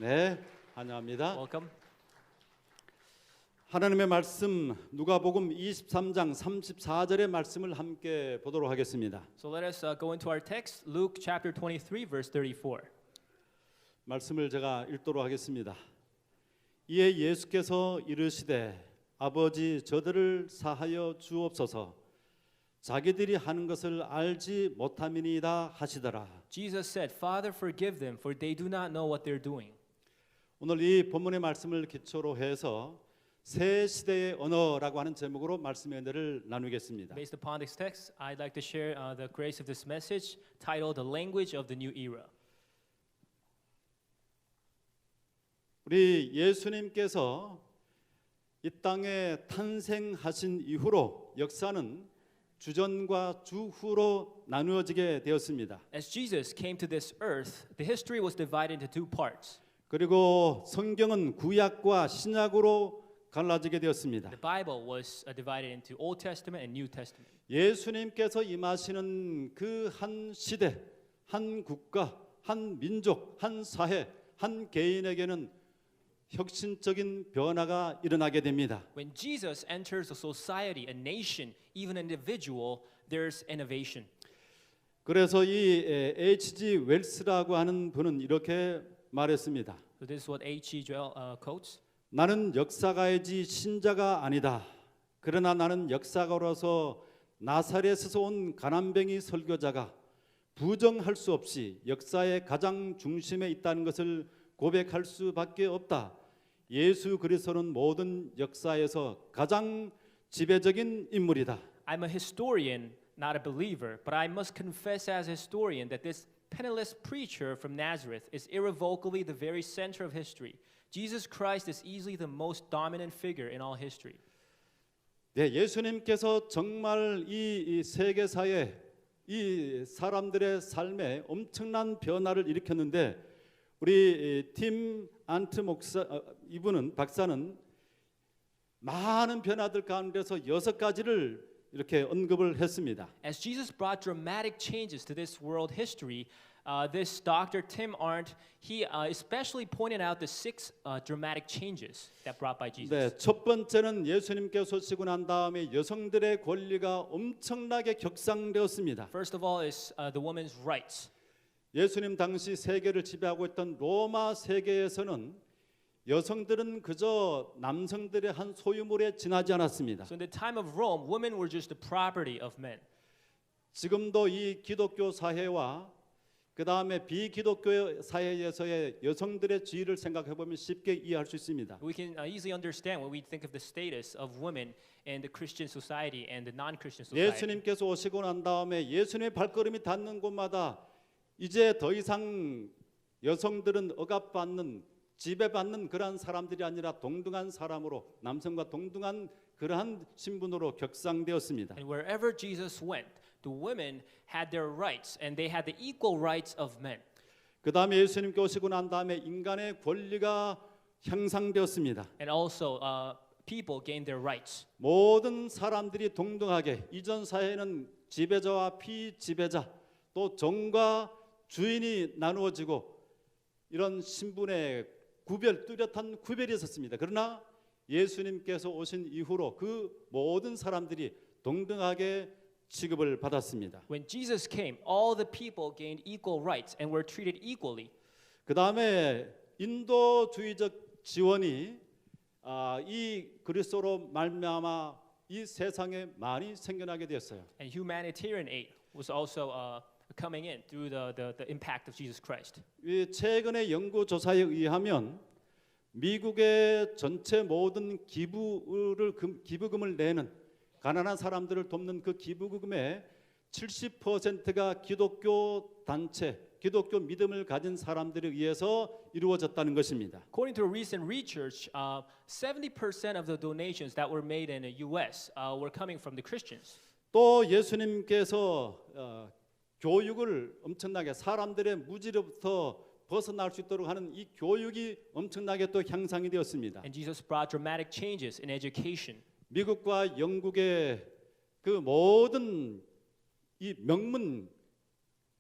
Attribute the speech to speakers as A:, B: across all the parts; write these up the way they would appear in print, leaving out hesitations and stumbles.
A: 네, 환영합니다.
B: Welcome.
A: 하나님의 말씀 누가복음 23장 34절의 말씀을 함께 보도록 하겠습니다.
B: So let us go into our text, Luke chapter 23, verse 34.
A: 말씀을 제가 읽도록 하겠습니다. 이에 예수께서 이르시되 아버지 저들을 사하여 주옵소서 자기들이 하는 것을 알지 못함이니이다 하시더라.
B: Jesus said, Father, forgive them, for they do not know what they're doing.
A: 오늘 이 본문의 말씀을 기초로 해서 새 시대의 언어라고 하는 제목으로 말씀의 은혜를 나누겠습니다.
B: Based upon this text, I'd like to share the grace of this message titled The Language of the New Era.
A: 우리 예수님께서 이 땅에 탄생하신 이후로 역사는 주전과 주후로 나누어지게 되었습니다.
B: As Jesus came to this earth, the history was divided into two parts.
A: 그리고 성경은 구약과 신약으로 갈라지게 되었습니다.
B: The Bible was divided into Old Testament and New Testament.
A: 예수님께서 임하시는 그 한 시대, 한 국가, 한 민족, 한 사회, 한 개인에게는 혁신적인 변화가 일어나게 됩니다.
B: When Jesus enters a society, a nation, even an individual, there's innovation.
A: 그래서 이 H.G. 웰스라고 하는 분은 이렇게 말했습니다.
B: So this is what H.G. quotes.
A: 나는 역사가이지 신자가 아니다. 그러나 나는 역사가로서 나사렛에서 온 가난뱅이 설교자가 부정할 수 없이 역사의 가장 중심에 있다는 것을 고백할 수밖에 없다. 예수 그리스도는 모든 역사에서 가장 지배적인 인물이다.
B: I'm a historian, not a believer, but I must confess as a historian that this penniless preacher from Nazareth is irrevocably the very center of history. Jesus Christ is easily the most dominant figure in all history.
A: 네, 예수님께서 정말 이 세계사에 이 사람들의 삶에 엄청난 변화를 일으켰는데 우리 팀 안트 목사 이분은 박사는 많은 변화들 가운데서 6가지를 이렇게 언급을 했습니다.
B: As Jesus brought dramatic changes to this world history, this Dr. Tim Arndt, he especially pointed out the 6 dramatic changes that brought by Jesus.
A: 네, 첫 번째는 예수님께서 오시고 난 다음에 여성들의 권리가 엄청나게 격상되었습니다.
B: First of all is the woman's rights.
A: 예수님 당시 세계를 지배하고 있던 로마 세계에서는 여성들은 그저 남성들의 한 소유물에 지나지 않았습니다.
B: So in the time of Rome, women were just the property of men.
A: 지금도 이 기독교 사회와 그 다음에 비기독교 사회에서의 여성들의 지위를 생각해 보면 쉽게 이해할 수 있습니다.
B: We can easily understand when we think of the status of women in the Christian society and the non-Christian society.
A: 예수님께서 오시고 난 다음에 예수님의 발걸음이 닿는 곳마다 이제 더 이상 여성들은 억압받는 지배받는 그러한 사람들이 아니라 동등한 사람으로 남성과 동등한 그러한 신분으로 격상되었습니다.
B: And wherever Jesus went, the women had their rights and they had the equal rights of men.
A: 그 다음에 예수님께 오시고 난 다음에 인간의 권리가 향상되었습니다.
B: And also people gained their rights.
A: 모든 사람들이 동등하게 이전 사회는 지배자와 피지배자 또 종과 주인이 나누어지고 이런 신분의 뚜렷한 구별이 있었습니다. 그러나 예수님께서 오신 이후로 그 모든 사람들이 동등하게 취급을 받았습니다.
B: When Jesus came, all the people gained equal rights and were treated equally.
A: 그 다음에 인도주의적 지원이 이 그리스도로 말미암아 이 세상에 많이 생겨나게 되었어요.
B: And humanitarian aid was also coming in through the impact of Jesus Christ.
A: 최근의 연구 조사에 의하면 미국의 전체 모든 기부금을 내는 가난한 사람들을 돕는 그 기부금의 70%가 기독교 단체, 기독교 믿음을 가진 사람들에 의해서 이루어졌다는 것입니다.
B: According to a recent research, 70% of the donations that were made in the U.S. Were coming from the Christians.
A: 또 예수님께서 교육을 엄청나게 사람들의 무지로부터 벗어날 수 있도록 하는 이 교육이 엄청나게 또 향상이 되었습니다.
B: And Jesus brought dramatic changes in education.
A: 미국과 영국의 그 모든 이 명문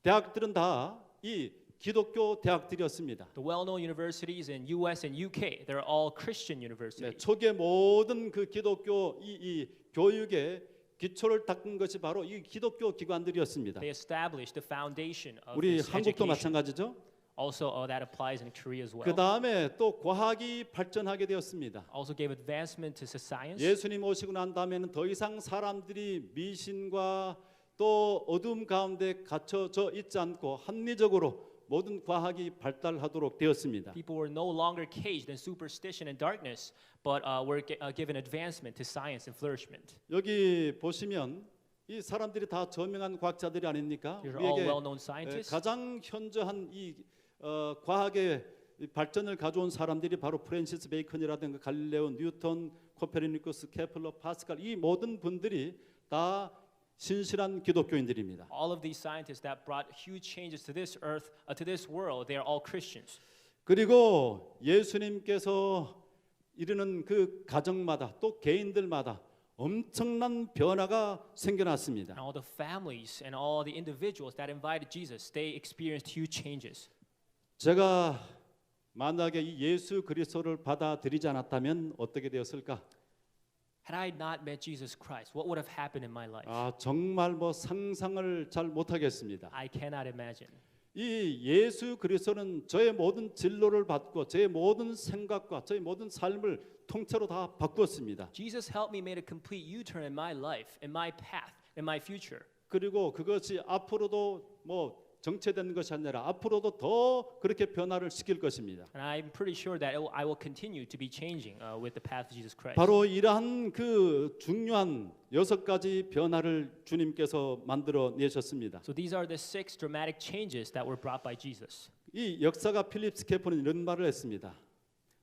A: 대학들은 다 이 기독교 대학들이었습니다.
B: The well-known universities in U.S. and UK, they're all Christian
A: 네,
B: universities.
A: 초기의 모든 그 기독교 이 교육의 기초를 닦은 것이 바로 이 기독교 기관들이었습니다.
B: They established the foundation of
A: 우리
B: this
A: 한국도
B: education.
A: 마찬가지죠.
B: Also, that applies in Korea as well.
A: 그 다음에 또 과학이 발전하게 되었습니다.
B: Also gave advancement to science.
A: 예수님 오시고 난 다음에는 더 이상 사람들이 미신과 또 어둠 가운데 갇혀져 있지 않고 합리적으로 모든 과학이 발달하도록 되었습니다.
B: People were no longer caged in superstition and darkness, but were given advancement to science and flourishment.
A: 여기 보시면 이 사람들이 다 저명한 과학자들이 아닙니까?
B: These are all
A: 우리에게
B: well-known scientists.
A: 가장 현저한 이 과학의 발전을 가져온 사람들이 바로 프랜시스 베이컨이라든가 갈릴레오, 뉴턴, 코페르니쿠스, 케플러, 파스칼 이 모든 분들이 다 신실한 기독교인들입니다.
B: All of these scientists that brought huge changes to this earth, to this world, they are all Christians.
A: 그리고 예수님께서 이르는 그 가정마다 또 개인들마다 엄청난 변화가 생겨났습니다.
B: And all the families and all the individuals that invited Jesus, they experienced huge changes.
A: 제가 만약에 이 예수 그리스도를 받아들이지 않았다면 어떻게 되었을까?
B: Had I not met Jesus Christ, what would have happened in my life?
A: 정말 뭐 상상을 잘 못하겠습니다.
B: I cannot imagine.
A: 이 예수 그리스도는 저의 모든 진로를 바꾸고 저의 모든 생각과 저의 모든 삶을 통째로 다 바꾸었습니다.
B: Jesus helped me make a complete U-turn in my life, in my path, in my future.
A: 그리고 그것이 앞으로도 뭐 정체되는 것이 아니라 앞으로도 더 그렇게 변화를 시킬 것입니다.
B: And I'm pretty sure that I will continue to be changing with the path of Jesus Christ.
A: 바로 이러한 그 중요한 6가지 변화를 주님께서 만들어 내셨습니다.
B: So these are the 6 dramatic changes that were brought by Jesus.
A: 이 역사가 필립 스케프는 이런 말을 했습니다.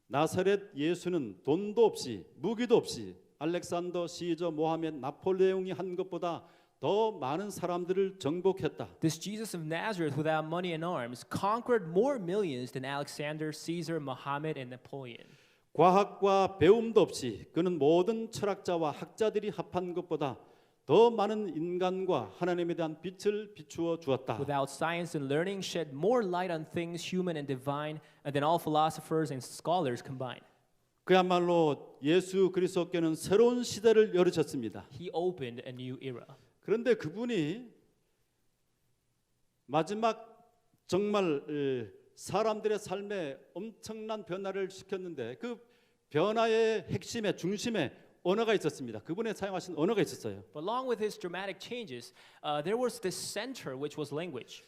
A: 나사렛 예수는 돈도 없이 무기도 없이 알렉산더, 시저, 모하메드, 나폴레옹이 한 것보다 더 많은 사람들을 정복했다.
B: This Jesus of Nazareth, without money and arms, conquered more millions than Alexander, Caesar, Muhammad, and Napoleon.
A: 과학과 배움도 없이 그는 모든 철학자와 학자들이 합한 것보다 더 많은 인간과 하나님에 대한 빛을 비추어 주었다.
B: Without science and learning, shed more light on things human and divine than all philosophers and scholars combined.
A: 그야말로 예수 그리스도께는 새로운 시대를 열으셨습니다.
B: He opened a new era.
A: 그런데 그분이 마지막 정말 사람들의 삶에 엄청난 변화를 시켰는데 그 변화의 핵심에 중심에 언어가 있었습니다. 그분의 사용하신 언어가 있었어요.
B: But along with his dramatic changes, there was this center which was language.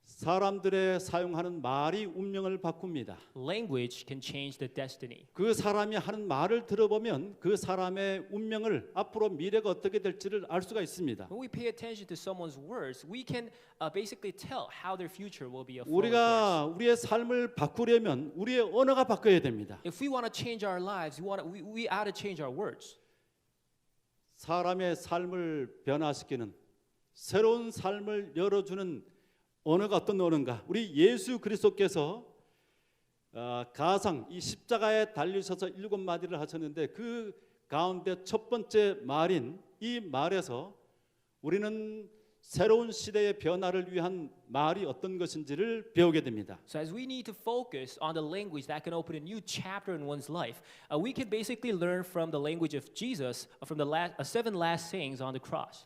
A: 사람들의 사용하는 말이 운명을 바꿉니다.
B: Language can change the destiny.
A: 그 사람이 하는 말을 들어보면 그 사람의 운명을 앞으로 미래가 어떻게 될지를 알 수가 있습니다.
B: When we pay attention to someone's words, we can basically tell how their future will be.
A: 우리가 우리의 삶을 바꾸려면 우리의 언어가 바뀌어야 됩니다.
B: If we want to change our lives, we ought to change our words.
A: 사람의 삶을 변화시키는 새로운 삶을 열어주는 언어가 어떤 언어인가? 우리 예수 그리스도께서 가상 이 십자가에 달리셔서 7마디를 하셨는데 그 가운데 첫 번째 말인 이 말에서 우리는 새로운 시대의 변화를 위한 말이 어떤 것인지를 배우게 됩니다.
B: So as we need to focus on the language that can open a new chapter in one's life, we can basically learn from the language of Jesus, from the 7 last sayings on the cross.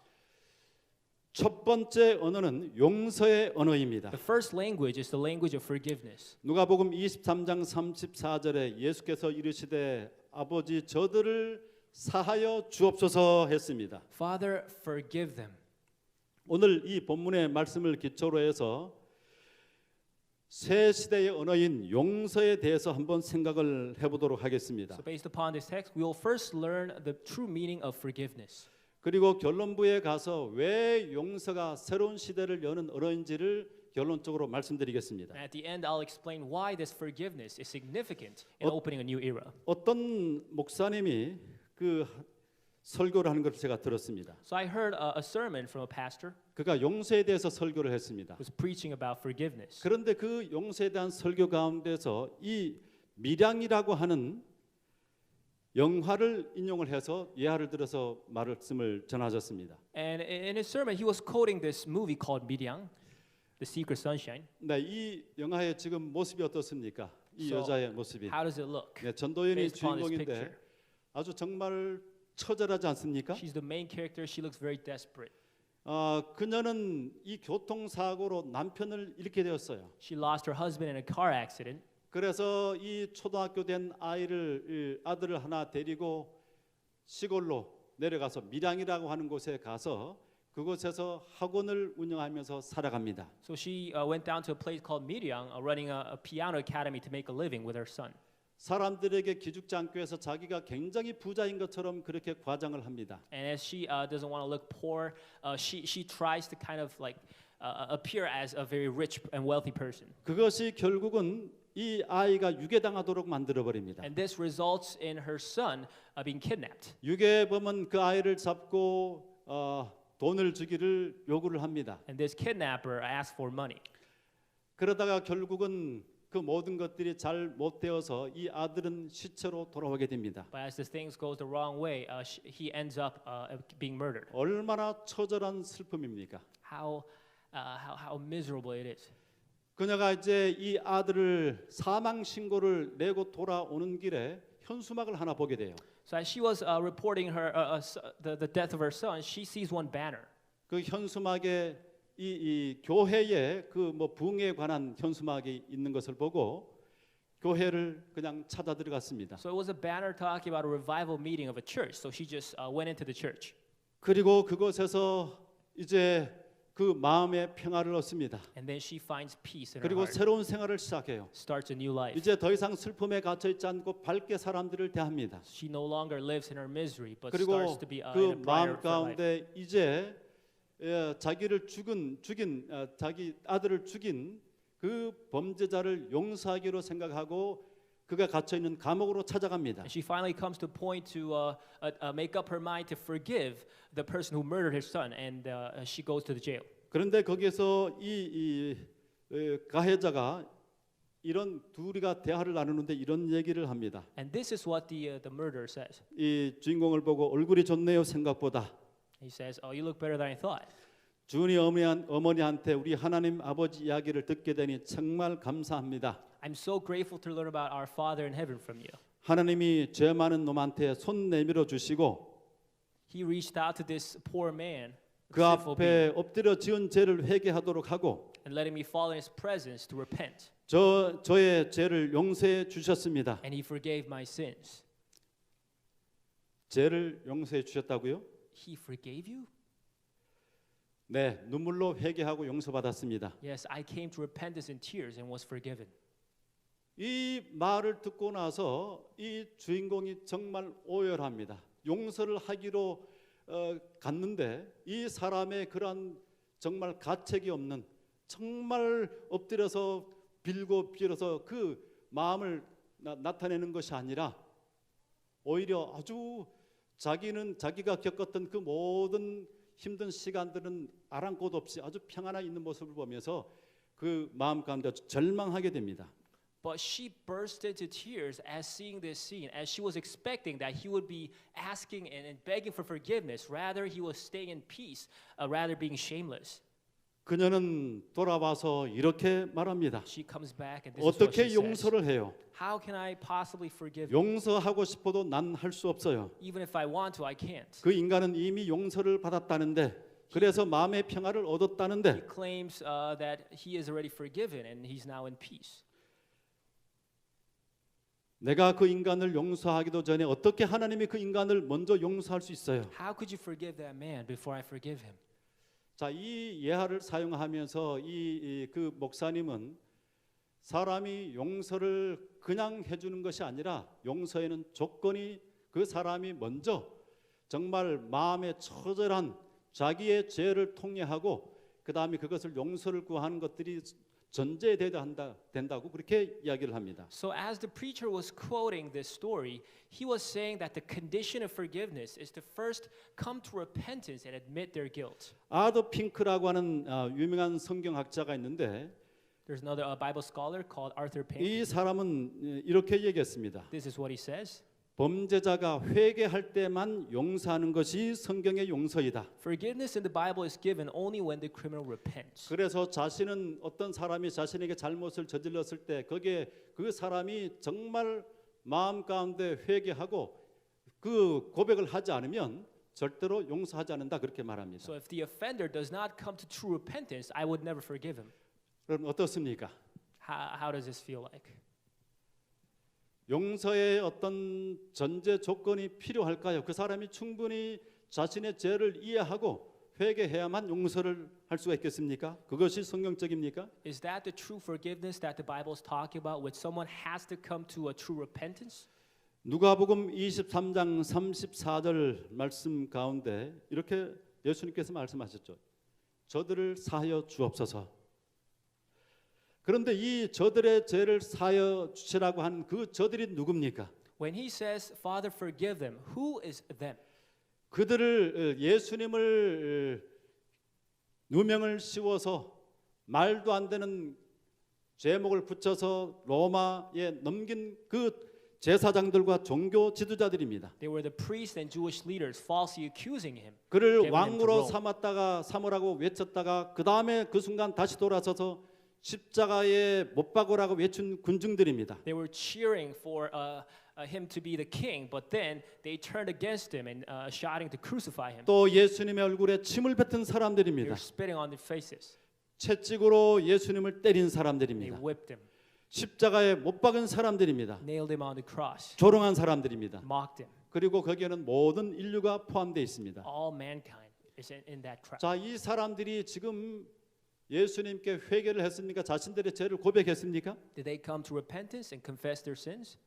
A: 첫 번째 언어는 용서의 언어입니다.
B: The first language is the language of forgiveness.
A: 누가복음 23장 34절에 예수께서 이르시되 아버지 저들을 사하여 주옵소서 했습니다.
B: Father, forgive them.
A: 오늘 이 본문의 말씀을 기초로 해서 새 시대의 언어인 용서에 대해서 한번 생각을 해보도록 하겠습니다.
B: So based upon this text, we will first learn the true meaning of forgiveness.
A: 그리고 결론부에 가서 왜 용서가 새로운 시대를 여는 언어인지를 결론적으로 말씀드리겠습니다.
B: And at the end, I'll explain why this forgiveness is significant in opening a new era.
A: 어떤 목사님이 그 설교를 하는 것을 제가 들었습니다.
B: So I heard a sermon from a pastor
A: 그가 용서에 대해서 설교를 했습니다.
B: who was preaching about forgiveness.
A: 그런데 그 용서에 대한 설교 가운데서 이 밀양이라고 하는 영화를 인용을 해서 예화를 들어서 말씀을 전하셨습니다.
B: And in his sermon, he was quoting this movie called Miryang. The Secret Sunshine.
A: 네, 이 영화의 지금 모습이 어떻습니까? 이
B: So,
A: 여자의 모습이.
B: How does it look?
A: 네, 전도연이
B: Based upon this
A: 주인공인데
B: picture.
A: 아주 정말 처절하지 않습니까?
B: She's the main character. She looks very desperate.
A: 그녀는 이 교통사고로 남편을 잃게 되었어요.
B: She lost her husband in a car accident.
A: 그래서 이 초등학교 된 아들을 하나 데리고 시골로 내려가서 밀양이라고 하는 곳에 가서 그곳에서 학원을 운영하면서 살아갑니다.
B: So she went down to a place called Miryang, running a piano academy to make a living with her son.
A: 사람들에게 기죽지 않기 위해서 자기가 굉장히 부자인 것처럼 그렇게 과장을 합니다.
B: And as she doesn't want to look poor, she tries to kind of like appear as a very rich and wealthy person.
A: 그것이 결국은 이 아이가 유괴당하도록 만들어 버립니다.
B: And this results in her son being kidnapped.
A: 유괴범은 그 아이를 잡고 돈을 주기를 요구를 합니다.
B: And this kidnapper asks for money.
A: 그러다가 결국은 그 모든 것들이 잘 못 되어서 이 아들은 시체로 돌아오게 됩니다.
B: But as the things goes the wrong way, he ends up being murdered.
A: 얼마나 처절한 슬픔입니까?
B: How miserable it is.
A: 그녀가 이제 이 아들을 사망 신고를 내고 돌아오는 길에 현수막을 하나 보게 돼요.
B: So as she was reporting the death of her son, she sees one banner.
A: 그 현수막에 이 교회에 그 뭐 부흥에 관한 현수막이 있는 것을 보고 교회를 그냥 찾아 들어갔습니다.
B: So it was a banner talking about a revival meeting of a church. So she just went into the church.
A: 그리고 그곳에서 이제 그 마음의 평화를 얻습니다.
B: And then she finds peace in her
A: 그리고
B: heart.
A: 새로운 생활을 시작해요.
B: Starts a new life.
A: 이제 더 이상 슬픔에 갇혀 있지 않고 밝게 사람들을 대합니다.
B: She no longer lives in her misery, but
A: 그리고
B: starts to be in
A: 그
B: a brighter
A: 마음
B: life.
A: 가운데 이제 자기를 죽인 자기 아들을 죽인 그 범죄자를 용서하기로 생각하고 그가 갇혀 있는 감옥으로 찾아갑니다.
B: And she finally comes to a point to make up her mind to forgive the person who murdered her son, and she goes to the jail.
A: 그런데 거기에서 이 가해자가 이런 둘이가 대화를 나누는데 이런 얘기를 합니다.
B: And this is what the murderer says.
A: 이 주인공을 보고 얼굴이 좋네요 생각보다.
B: He says, "Oh, you look better than I thought."
A: 주은이 어머니한테 우리 하나님 아버지 이야기를 듣게 되니 정말 감사합니다.
B: I'm so grateful to learn about our Father in heaven from you.
A: 하나님이 죄 많은 놈한테 손 내밀어 주시고
B: He reached out to this poor man,
A: 그
B: sinful being,
A: 앞에 엎드려 지은 죄를 회개하도록 하고
B: and letting me fall in His presence to repent.
A: 저의 죄를 용서해 주셨습니다.
B: And He forgave my sins.
A: 죄를 용서해 주셨다고요?
B: He forgave you?
A: 네, 눈물로 회개하고 용서받았습니다.
B: Yes, I came to repentance in tears and was forgiven.
A: 이 말을 듣고 나서 이 주인공이 정말 오열합니다. 용서를 하기로 갔는데 이 사람의 그런 정말 가책이 없는 정말 엎드려서 빌고 빌어서 그 마음을 나타내는 것이 아니라 오히려 아주 자기가 겪었던 그 모든 힘든 시간들은 아랑곳 없이 아주 평안하게 있는 모습을 보면서 그 마음 가운데 절망하게 됩니다.
B: But she burst into tears as seeing this scene, as she was expecting that he would be asking and begging for forgiveness. Rather, he was staying in peace, rather being shameless.
A: 그녀는 돌아와서 이렇게 말합니다.
B: She comes back and this is what
A: 어떻게
B: she says.
A: 용서를 해요?
B: How can I possibly forgive you?
A: 용서하고 싶어도 난 할 수 없어요.
B: Even if I want to, I can't.
A: 그 인간은 이미 용서를 받았다는데 그래서 마음의 평화를
B: He
A: 얻었다는데
B: claims that he is already forgiven and he's now in peace.
A: 내가 그 인간을 용서하기도 전에 어떻게 하나님이 그 인간을 먼저 용서할 수 있어요?
B: How could you forgive that man before I forgive him?
A: 자, 이 예화를 사용하면서 그 목사님은 사람이 용서를 그냥 해주는 것이 아니라 용서에는 조건이 그 사람이 먼저 정말 마음에 처절한 자기의 죄를 통회하고 그 다음에 그것을 용서를 구하는 것들이 전제되어야 된다고 그렇게 이야기를 합니다.
B: So as the preacher was quoting this story, he was saying that the condition of forgiveness is to first come to repentance and admit their guilt.
A: 아더 핑크라고 하는 유명한 성경학자가 있는데
B: There's another Bible scholar called Arthur Pink.
A: 이 사람은 이렇게 얘기했습니다.
B: This is what he says.
A: 범죄자가 회개할 때만 용서하는 것이 성경의 용서이다.
B: Forgiveness in the Bible is given only when the criminal repents.
A: 그래서 자신은 어떤 사람이 자신에게 잘못을 저질렀을 때 거기에 그 사람이 정말 마음 가운데 회개하고 그 고백을 하지 않으면 절대로 용서하지 않는다 그렇게 말합니다.
B: So if the offender does not come to true repentance, I would never forgive him.
A: 그럼 어떻습니까?
B: How does this feel like?
A: 용서의 어떤 전제 조건이 필요할까요? 그 사람이 충분히 자신의 죄를 이해하고 회개해야만 용서를 할 수가 있겠습니까? 그것이 성경적입니까?
B: Is that the true forgiveness that the Bible is talking about, when someone has to come to a true repentance?
A: 누가복음 23장 34절 말씀 가운데 이렇게 예수님께서 말씀하셨죠. 저들을 사하여 주옵소서. 그런데 이 저들의 죄를 사하여 주시라고 한 그 저들이 누굽니까?
B: When he says, Father, forgive them, who is them?
A: 그들을 예수님을 누명을 씌워서 말도 안 되는 제목을 붙여서 로마에 넘긴 그 제사장들과 종교 지도자들입니다.
B: They were the priests and Jewish leaders falsely accusing him.
A: 그를
B: giving him to
A: 왕으로
B: Rome.
A: 삼으라고 외쳤다가 그 다음에 그 순간 다시 돌아서서 십자가에 못 박으라고 외친 군중들입니다.
B: They were cheering for him to be the king, but then they turned against him and shouting to crucify him.
A: 또 예수님의 얼굴에 침을 뱉은
B: They
A: 사람들입니다.
B: were spitting on their faces.
A: 채찍으로 예수님을 때린
B: They
A: 사람들입니다.
B: whipped him,
A: 십자가에 못 박은 사람들입니다.
B: nailed him on the cross,
A: 조롱한 사람들입니다.
B: mocked him.
A: 그리고 거기에는 모든 인류가 포함되어 있습니다.
B: All mankind is in that crowd.
A: 자, 이 사람들이 지금 예수님께 회개를 했습니까? 자신들의 죄를 고백했습니까?
B: Did they come to repentance and confess their sins?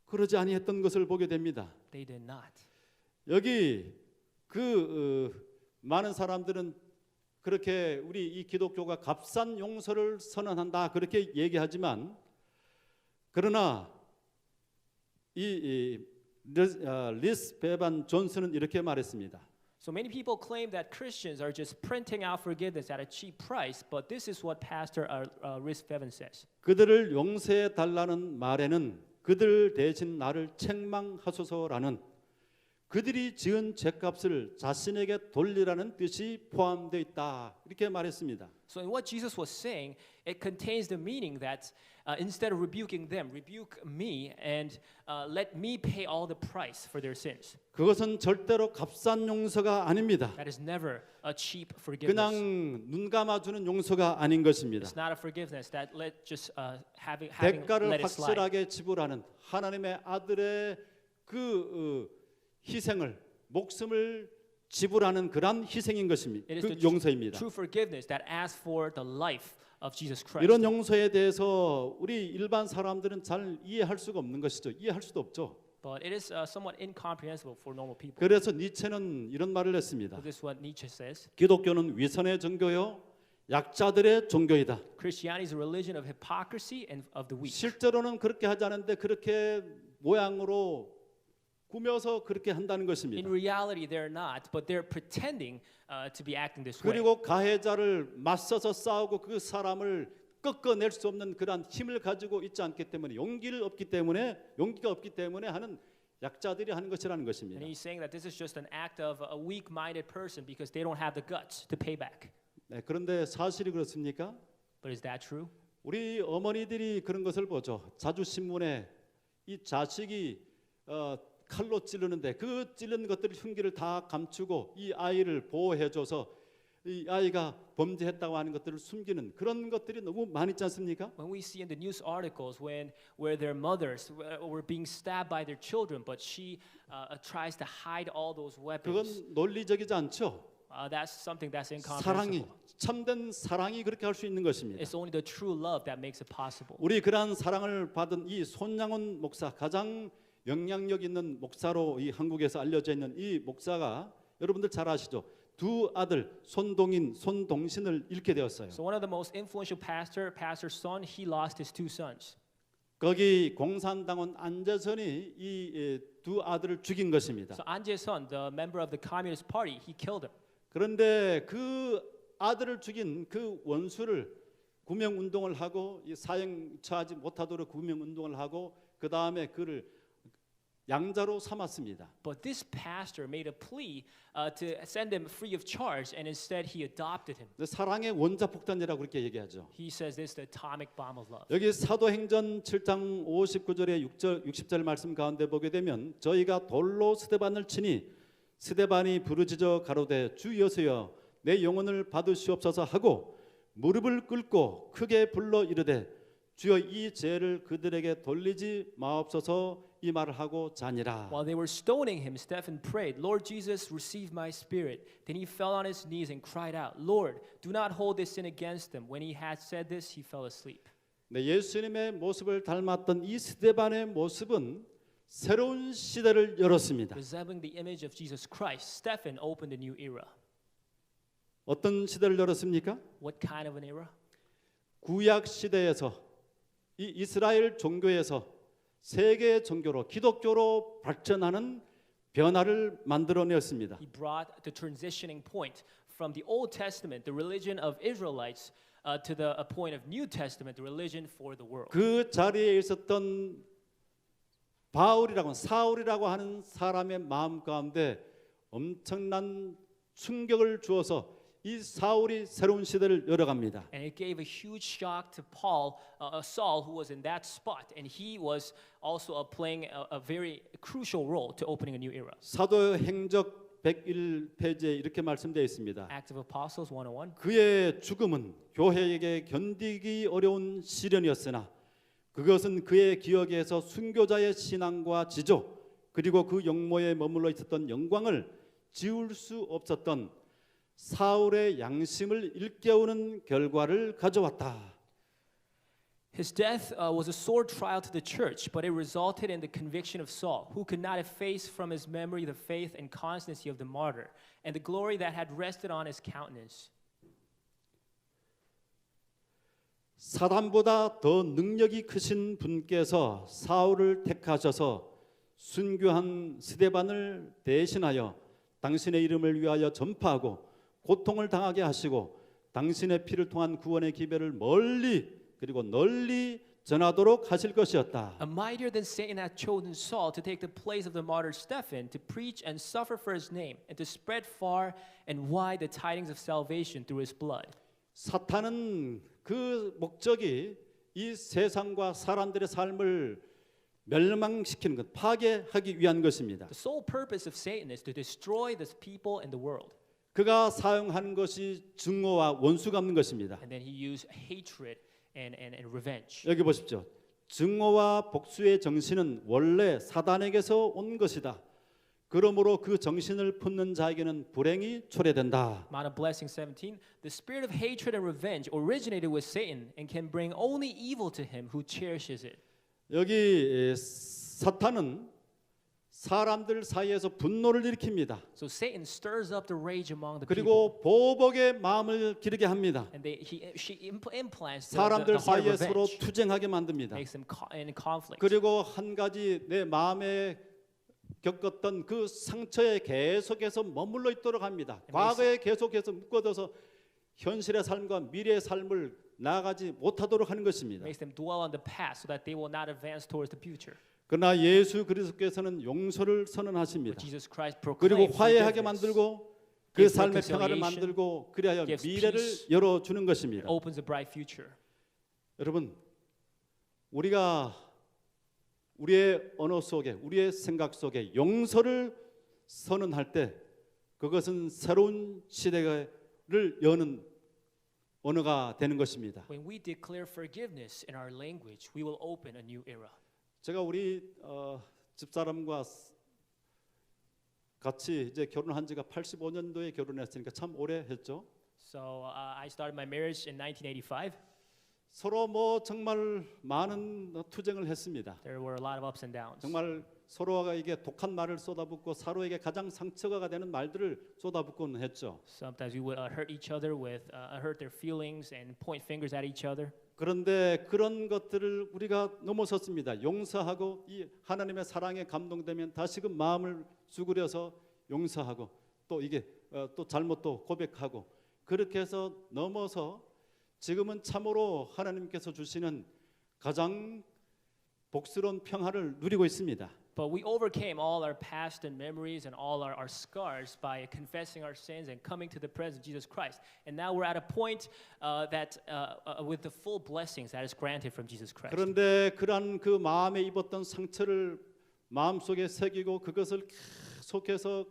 A: 그러지 아니했던 것을 보게 됩니다.
B: They did not.
A: 여기 많은 사람들은 그렇게 우리 이 기독교가 값싼 용서를 선언한다 그렇게 얘기하지만 그러나 리스 베반 존슨은 이렇게 말했습니다.
B: So many people claim that Christians are just printing out forgiveness at a cheap price, but this is what Pastor Rhys Bevan says.
A: 그들을 용서해 달라는 말에는 그들 대신 나를 책망하소서라는 그들이 지은 죄값을 자신에게 돌리라는 뜻이 포함되어 있다 이렇게 말했습니다.
B: So in what Jesus was saying, it contains the meaning that instead of rebuking them, rebuke me and let me pay all the price for their sins.
A: 그것은 절대로 값싼 용서가 아닙니다.
B: That is never a cheap forgiveness.
A: 그냥 눈 감아주는 용서가 아닌 것입니다.
B: It's not a forgiveness that let just having
A: 대가를
B: let it slide.
A: 확실하게 지불하는 하나님의 아들의 희생을 목숨을 지불하는 그런 희생인 것입니다.
B: It is
A: 그
B: the
A: 용서입니다.
B: true forgiveness that asks for the life of Jesus Christ.
A: 이런 용서에 대해서 우리 일반 사람들은 잘 이해할 수가 없는 것이죠. 이해할 수도 없죠.
B: But it is somewhat incomprehensible for normal people.
A: 그래서 니체는 이런 말을 했습니다.
B: So this is what Nietzsche says.
A: 기독교는 위선의 종교요, 약자들의 종교이다.
B: Christianity is a religion of hypocrisy and of the weak.
A: 실제로는 그렇게 하지 않은데 그렇게 모양으로 꾸며서 그렇게 한다는
B: In
A: 것입니다.
B: reality, they're not, but they're pretending to be acting this way.
A: 그리고 가해자를 맞서서 싸우고 그 사람을 꺾어낼 수 없는 그러한 힘을 가지고 있지 않기 때문에 용기가 없기 때문에 하는 약자들이 하는 것이라는 것입니다.
B: And he's saying that this is just an act of a weak-minded person because they don't have the guts to pay back.
A: 네, 그런데 사실이 그렇습니까?
B: But is that true?
A: 우리 어머니들이 그런 것을 보죠. 자주 신문에 이 자식이 칼로 찌르는데 그 찌른 것들을 흉기를 다 감추고 이 아이를 보호해줘서 이 아이가 범죄했다고 하는 것들을 숨기는 그런 것들이 너무 많이 있지 않습니까?
B: When we see in the news articles where their mothers were being stabbed by their children, but she tries to hide all those
A: 그건
B: weapons.
A: 논리적이지 않죠.
B: That's something that's
A: 사랑이
B: incomprehensible.
A: 참된 사랑이 그렇게 할 수 있는 것입니다.
B: It's only the true love that makes it possible.
A: 우리 그러한 사랑을 받은 이 손양훈 목사 가장 영향력 있는 목사로 이 한국에서 알려져 있는 이 목사가 여러분들 잘 아시죠? 두 아들 손동인, 손동신을 잃게 되었어요.
B: So one of the most influential Pastor Son, he lost his two sons.
A: 거기 공산당원 안재선이 이 두 아들을 죽인 것입니다.
B: So An Jae-sun, the member of the Communist Party, he killed him.
A: 그런데 그 아들을 죽인 그 원수를 구명 운동을 하고 이 사형 처하지 못하도록 구명 운동을 하고 그 다음에 그를 양자로 삼았습니다.
B: But this pastor made a plea to send him free of charge, and instead he adopted him.
A: 근데 사랑의 원자폭탄이라고 그렇게 얘기하죠.
B: He says this is the atomic bomb of love.
A: 여기 사도행전 7장 59절에 6절 60절 말씀 가운데 보게 되면 저희가 돌로 스데반을 치니 스데반이 부르짖어 가로되 주 예수여 내 영혼을 받으시옵소서 하고 무릎을 꿇고 크게 불러 이르되 주여 이 죄를 그들에게 돌리지 마옵소서 이 말을 하고 자니라.
B: While they were stoning him, Stephen prayed, Lord Jesus, receive my spirit. Then he fell on his knees and cried out, Lord, do not hold this sin against them. When he had said this, he fell asleep.
A: 네, 예수님의 모습을 닮았던 이 스데반의 모습은 새로운 시대를 열었습니다.
B: Resembling the image of Jesus Christ, Stephen opened a new era.
A: 어떤 시대를 열었습니까?
B: What kind of an era?
A: 구약 시대에서 이 이스라엘 종교에서 세계 종교로 기독교로 발전하는 변화를 만들어내었습니다.
B: He brought the transitioning point from the Old Testament, the religion of Israelites, to the point of New Testament, the religion for the world.
A: 그 자리에 있었던 사울이라고 하는 사람의 마음 가운데 엄청난 충격을 주어서 이 사울이 새로운 시대를 열어갑니다.
B: And it gave a huge shock to Saul, who was in that spot, and he was also playing a very crucial role to opening a new era.
A: 사도행적 101페이지에 이렇게 말씀되어 있습니다.
B: Acts of Apostles 101.
A: 그의 죽음은 교회에게 견디기 어려운 시련이었으나 그것은 그의 기억에서 순교자의 신앙과 지조 그리고 그 영모에 머물러 있었던 영광을 지울 수 없었던 사울의 양심을 일깨우는 결과를 가져왔다.
B: His death was a sore trial to the church, but it resulted in the conviction of Saul, who could not efface from his memory the faith and constancy of the martyr, and the glory that had rested on his countenance.
A: 사단보다 더 능력이 크신 분께서 사울을 택하셔서 순교한 스데반을 대신하여 당신의 이름을 위하여 전파하고 고통을 당하게 하시고 당신의 피를 통한 구원의 기별을 멀리 그리고 널리 전하도록 하실 것이었다.
B: A mightier than Satan had chosen Saul to take the place of the martyr Stephen, to preach and suffer for his name, and to spread far and wide the tidings of salvation through his blood.
A: 사탄은 그 목적이 이 세상과 사람들의 삶을 멸망시키는 것, 파괴하기 위한 것입니다.
B: The sole purpose of Satan is to destroy the people and the world.
A: 그가 사용하는 것이 증오와 원수 갚는 것입니다.
B: And then he used hatred and revenge.
A: 여기 보십시오. 증오와 복수의 정신은 원래 사단에게서 온 것이다. 그러므로 그 정신을 품는 자에게는 불행이 초래된다.
B: Mount of Blessing 17, the spirit of hatred and revenge originated with Satan and can bring only evil to him who cherishes it.
A: 여기 사탄은 사람들 사이에서 분노를 일으킵니다.
B: So Satan stirs up the rage among the people.
A: 그리고 보복의 마음을 기르게 합니다.
B: And she implants the
A: 사람들
B: heart of
A: 사이에 서로
B: revenge.
A: 투쟁하게 만듭니다.
B: Makes them in conflict.
A: 그리고 한 가지 내 마음에 겪었던 그 상처에 계속해서 머물러 있도록 합니다. 과거에 계속해서 묶어둬서 현실의 삶과 미래의 삶을 나아가지 못하도록 하는 것입니다.
B: Makes them dwell on the past so that they will not advance towards the future.
A: 그러나 예수 그리스도께서는 용서를
B: But
A: 선언하십니다.
B: Jesus Christ
A: 그리고
B: proclaimed
A: 화해하게
B: forgiveness,
A: 만들고 그
B: gives
A: 삶의 평화를
B: reconciliation,
A: 만들고 그리하여
B: gives
A: 미래를
B: peace,
A: 열어주는 것입니다.
B: opens a bright future.
A: 여러분, 우리가 우리의 언어 속에 우리의 생각 속에 용서를 선언할 때 그것은 새로운 시대를 여는 언어가 되는 것입니다.
B: When we declare forgiveness in our language, we will open a new era.
A: 제가 우리 집사람과 같이 이제 결혼한 지가 85년도에 결혼했으니까 참 오래 했죠.
B: So I started my marriage in 1985.
A: 서로 뭐 정말 많은 투쟁을 했습니다.
B: There were a lot of ups and downs.
A: 정말 서로가 이게 독한 말을 쏟아붓고 서로에게 가장 상처가 되는 말들을 쏟아붓곤 했죠.
B: Sometimes we would hurt each other with hurt their feelings and point fingers at each other.
A: 그런데 그런 것들을 우리가 넘어섰습니다. 용서하고 이 하나님의 사랑에 감동되면 다시금 마음을 수그려서 용서하고 또 이게 또 잘못도 고백하고 그렇게 해서 넘어서 지금은 참으로 하나님께서 주시는 가장 복스러운 평화를 누리고 있습니다.
B: But we overcame all our past and memories and all our scars by confessing our sins and coming to the presence of Jesus Christ. And now we're at a point with the full blessings that is granted from Jesus Christ.
A: 그런데 그러한 그 마음에 입었던 상처를 마음속에 새기고 그것을 계속해서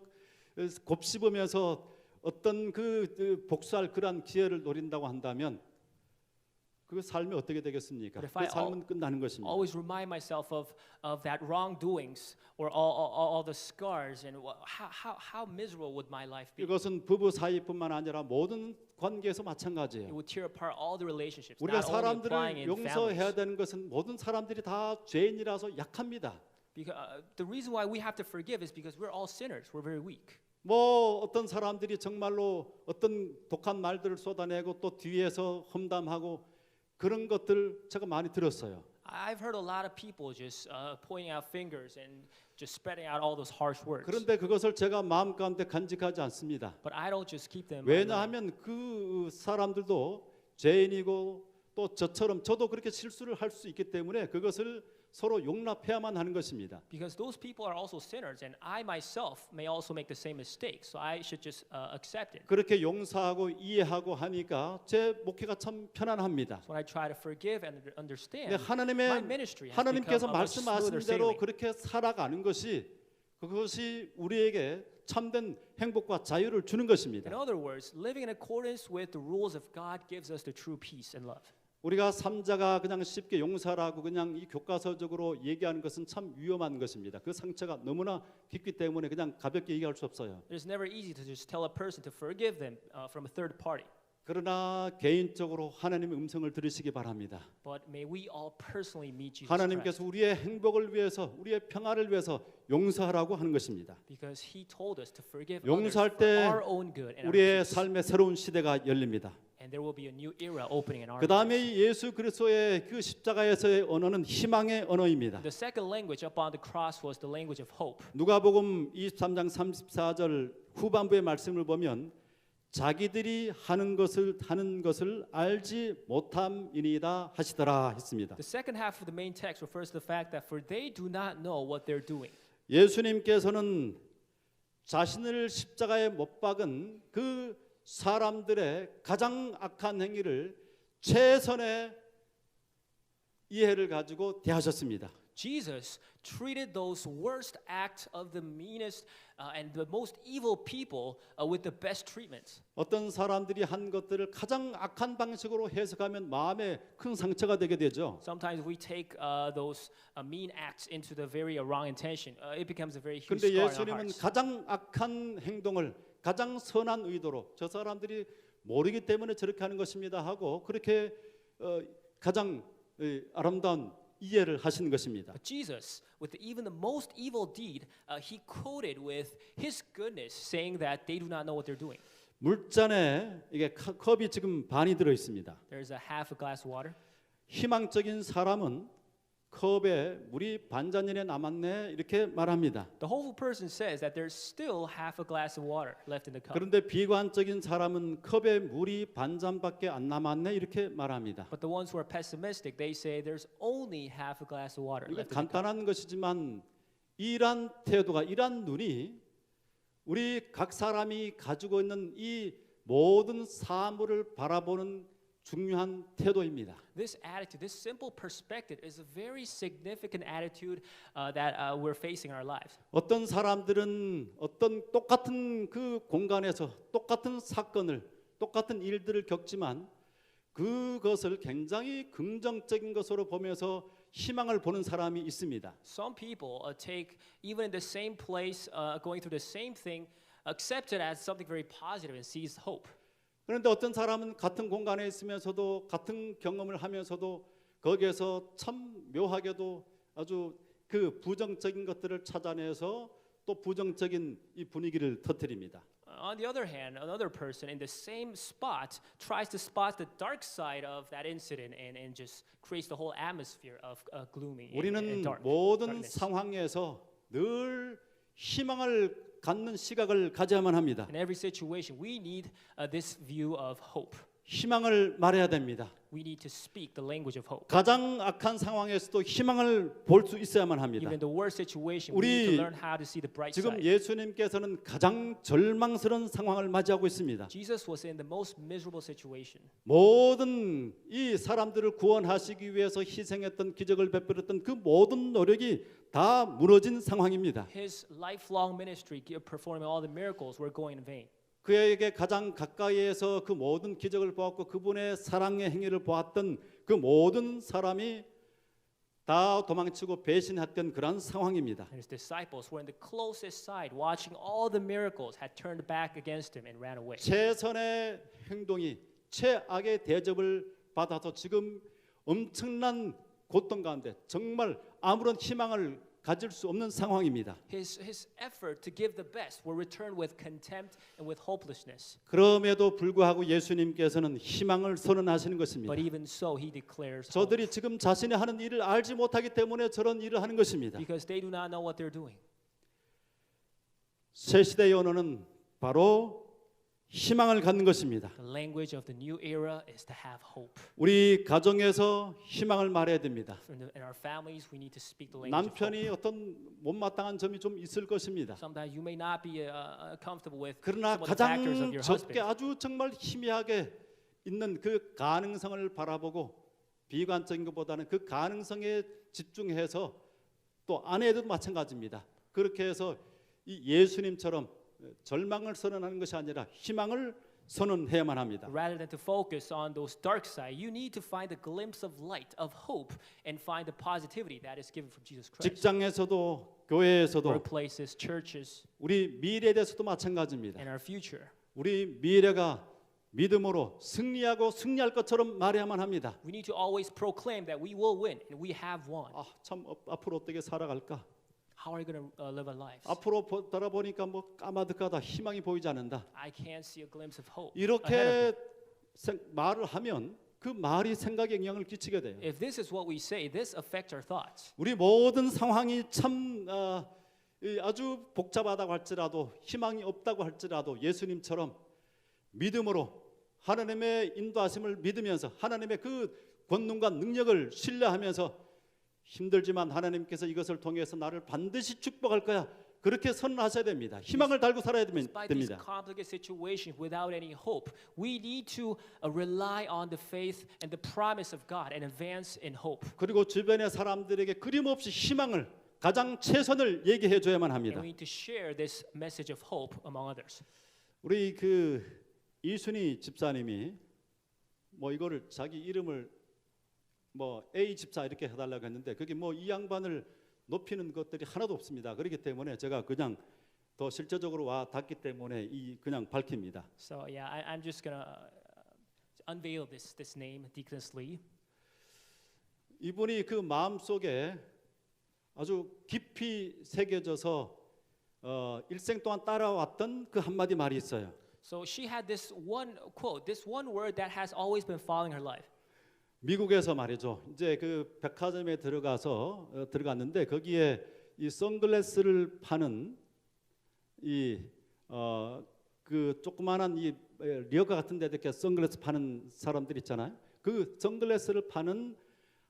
A: 곱씹으면서 어떤 그 복수할 그러한 기회를 노린다고 한다면 그 삶이 어떻게 되겠습니까? 그 삶은 끝나는 것입니다.
B: Always remind myself of that wrongdoings or all the scars and how miserable would my life be.
A: 이것은 부부 사이뿐만 아니라 모든 관계에서 마찬가지예요.
B: It would tear apart all the relationships.
A: 우리가
B: Not only applying
A: 사람들을
B: in
A: 용서해야
B: families.
A: 되는 것은 모든 사람들이 다 죄인이라서 약합니다.
B: Because the reason why we have to forgive is because we're all sinners. We're very weak.
A: 뭐 어떤 사람들이 정말로 어떤 독한 말들을 쏟아내고 또 뒤에서 험담하고 그런 것들 제가 많이 들었어요.
B: I've heard a lot of people just pointing out fingers and just spreading out all those harsh words.
A: 그런데 그것을 제가 마음 가운데 간직하지 않습니다.
B: But I don't just keep them.
A: 왜냐하면 그 사람들도 죄인이고 또 저처럼 저도 그렇게 실수를 할 수 있기 때문에 그것을 서로 용납해야만 하는 것입니다.
B: Because those people are also sinners, and I myself may also make the same mistake. So I should just accept it.
A: 그렇게 용서하고 이해하고 하니까 제 목회가 참 편안합니다.
B: So when I try to forgive and understand,
A: 근데
B: my ministry has
A: 하나님께서
B: become a much smoother
A: 말씀하신 대로
B: sailing.
A: 그렇게 살아가는 것이 그것이 우리에게 참된 행복과 자유를 주는 것입니다.
B: In other words, living in accordance with the rules of God gives us the true peace and love.
A: 우리가 삼자가 그냥 쉽게 용서라고 그냥 이 교과서적으로 얘기하는 것은 참 위험한 것입니다. 그 상처가 너무나 깊기 때문에 그냥 가볍게 얘기할 수 없어요.
B: It is never easy to just tell a person to forgive them from a third party.
A: 그러나 개인적으로 하나님의 음성을 들으시기 바랍니다.
B: But may we all personally meet Jesus Christ.
A: 하나님께서 우리의 행복을 위해서, 우리의 평안을 위해서 용서하라고 하는 것입니다.
B: Because He told us to forgive others
A: 용서할
B: for
A: 때
B: our own good and our
A: 우리의
B: peace.
A: 삶의 새로운 시대가 열립니다.
B: And there will be a new era opening in our
A: 그 다음에
B: lives.
A: 예수 그리스도의 그 십자가에서의 언어는 희망의 언어입니다.
B: The second language up on the cross was the language of hope.
A: 누가복음 23장 34절 후반부의 말씀을 보면 자기들이 하는 것을 알지 못함이니이다 하시더라 했습니다.
B: The second half of the main text refers to the fact that for they do not know what they're doing.
A: 예수님께서는 자신을 십자가에 못 박은 그 사람들의 가장 악한 행위를 최선의 이해를 가지고 대하셨습니다.
B: Jesus treated those worst acts of the meanest and the most evil people with the best treatment.
A: 어떤 사람들이 한 것들을 가장 악한 방식으로 해석하면 마음에 큰 상처가 되게 되죠.
B: Sometimes we take those mean acts into the very wrong intention. It becomes a very huge
A: 그런데
B: scar in our
A: 예수님은
B: hearts.
A: 가장 악한 행동을 가장 선한 의도로 저 사람들이 모르기 때문에 저렇게 하는 것입니다 하고 그렇게 가장 아름다운 이해를 하신 것입니다.
B: But Jesus, with even the most evil deed, he quoted with his goodness, saying that they do not know what they're doing.
A: 물잔에 이게 컵이 지금 반이 들어 있습니다.
B: There's a half a glass of water.
A: 희망적인 사람은 컵에 물이 반잔이나 남았네 이렇게 말합니다.
B: The hopeful person says that there's still half a glass of water left in the cup.
A: 그런데 비관적인 사람은 컵에 물이 반잔밖에 안 남았네 이렇게 말합니다.
B: But the ones who are pessimistic, they say there's only half a glass of water
A: 이거
B: left in the cup.
A: 간단한 것이지만 이러한 태도가 이러한 눈이 우리 각 사람이 가지고 있는 이 모든 사물을 바라보는 중요한 태도입니다.
B: This attitude, this simple perspective is a very significant attitude that we're facing in our lives.
A: 어떤 사람들은 어떤 똑같은 그 공간에서 똑같은 사건을 똑같은 일들을 겪지만 그것을 굉장히 긍정적인 것으로 보면서 희망을 보는 사람이 있습니다.
B: Some people take even in the same place, going through the same thing, accept it as something very positive and sees hope.
A: 그런데 어떤 사람은 같은 공간에 있으면서도 같은 경험을 하면서도 거기에서 참 묘하게도 아주 그 부정적인 것들을 찾아내서 또 부정적인 이 분위기를 터뜨립니다.
B: On the other hand, another person in the same spot tries to spot the dark side of that incident and just creates the whole atmosphere of gloomy and
A: 우리는
B: dark.
A: 모든
B: darkness.
A: 상황에서 늘 희망을 갖는 시각을 가져야만 합니다.
B: In every situation, we need this view of hope.
A: 희망을 말해야 됩니다.
B: We need to speak the language of hope.
A: 가장 악한 상황에서도 희망을 볼 수 있어야만 합니다.
B: Even in the worst situation, we
A: 우리
B: need to learn how to see the bright
A: 지금
B: side.
A: 예수님께서는 가장 절망스러운 상황을 맞이하고 있습니다.
B: Jesus was in the most miserable situation.
A: 모든 이 사람들을 구원하시기 위해서 희생했던 기적을 베풀었던 그 모든 노력이 다 무너진 상황입니다.
B: His lifelong ministry, performing all the miracles, were going in vain.
A: 그에게 가장 가까이에서 그 모든 기적을 보았고 그분의 사랑의 행위를 보았던 그 모든 사람이 다 도망치고 배신했던 그런 상황입니다.
B: And his disciples were in the closest side, watching all the miracles, had turned back against him and ran away.
A: 최선의 행동이 최악의 대접을 받아서 지금 엄청난 고통 가운데 정말 아무런 희망을 가질 수 없는 상황입니다.
B: His effort to give the best were returned with contempt and with hopelessness.
A: 그럼에도 불구하고 예수님께서는 희망을 선언하시는 것입니다.
B: But even so, he declares hope,
A: 저들이 지금 자신이 하는 일을 알지 못하기 때문에 저런 일을 하는 것입니다.
B: because they do not know what they're doing.
A: 새 시대의 언어는 바로 희망을 갖는 것입니다.
B: The language of the new era is to have hope.
A: 우리 가정에서 희망을 말해야 됩니다.
B: In our families, we need to speak the language of hope.
A: 남편이 어떤 못마땅한 점이 좀 있을 것입니다.
B: Sometimes you may not be comfortable with
A: 그러나
B: some of the factors of
A: 가장
B: your
A: 적게
B: husband.
A: 아주 정말 희미하게 있는 그 가능성을 바라보고 비관적인 것보다는 그 가능성에 집중해서 또 아내도 마찬가지입니다. 그렇게 해서 이 예수님처럼 절망을 선언하는 것이 아니라 희망을 선언해야만 합니다.
B: Rather than to focus on those dark side, you need to find a glimpse of light, of hope, and find the positivity that is given from Jesus Christ.
A: 직장에서도 교회에서도
B: Workplaces, churches,
A: 우리 미래에 대해서도 마찬가지입니다.
B: and our future.
A: 우리 미래가 믿음으로 승리하고 승리할 것처럼 말해야만 합니다.
B: We need to always proclaim that we will win and we have won.
A: 참 앞으로 어떻게 살아갈까?
B: How are we going to live our lives?
A: 앞으로 돌아보니까 뭐 까마득하다 희망이 보이지 않는다.
B: I can't see a glimpse of hope. ahead of
A: 이렇게
B: me.
A: 말을 하면 그 말이 생각에 영향을 끼치게 돼요.
B: If this is what we say, this affects our thoughts.
A: 우리 모든 상황이 참 아주 복잡하다고 할지라도 희망이 없다고 할지라도 예수님처럼 믿음으로 하나님의 인도하심을 믿으면서 하나님의 그 권능과 능력을 신뢰하면서 힘들지만 하나님께서 이것을 통해서 나를 반드시 축복할 거야. 그렇게 선언하셔야 됩니다. 희망을 달고 살아야
B: Despite these
A: 됩니다.
B: complicated situations without any hope, we need to rely on the faith and the promise of God and advance in hope.
A: 그리고 주변의 사람들에게 끊임없이 희망을 가장 최선을 얘기해 줘야만
B: And
A: 합니다.
B: we need to share this message of hope among others.
A: 우리 그 이순희 집사님이 뭐 이거를 자기 이름을 뭐 A 집사 이렇게 해달라고 했는데 그게 뭐 이 양반을 높이는 것들이 하나도 없습니다. 그렇기 때문에 제가 그냥 더 실제적으로 와 닿기 때문에 이 그냥 밝힙니다.
B: So yeah, I'm just gonna unveil this name, Deaconess Lee.
A: 이분이 그 마음 속에 아주 깊이 새겨져서 일생 동안 따라왔던 그 한마디 말이 있어요.
B: So she had this one quote, this one word that has always been following her life.
A: 미국에서 말이죠. 이제 그 백화점에 들어갔는데 거기에 이 선글라스를 파는 그 조그마한 이 리어카 같은 데 이렇게 선글라스 파는 사람들 있잖아요. 그 선글라스를 파는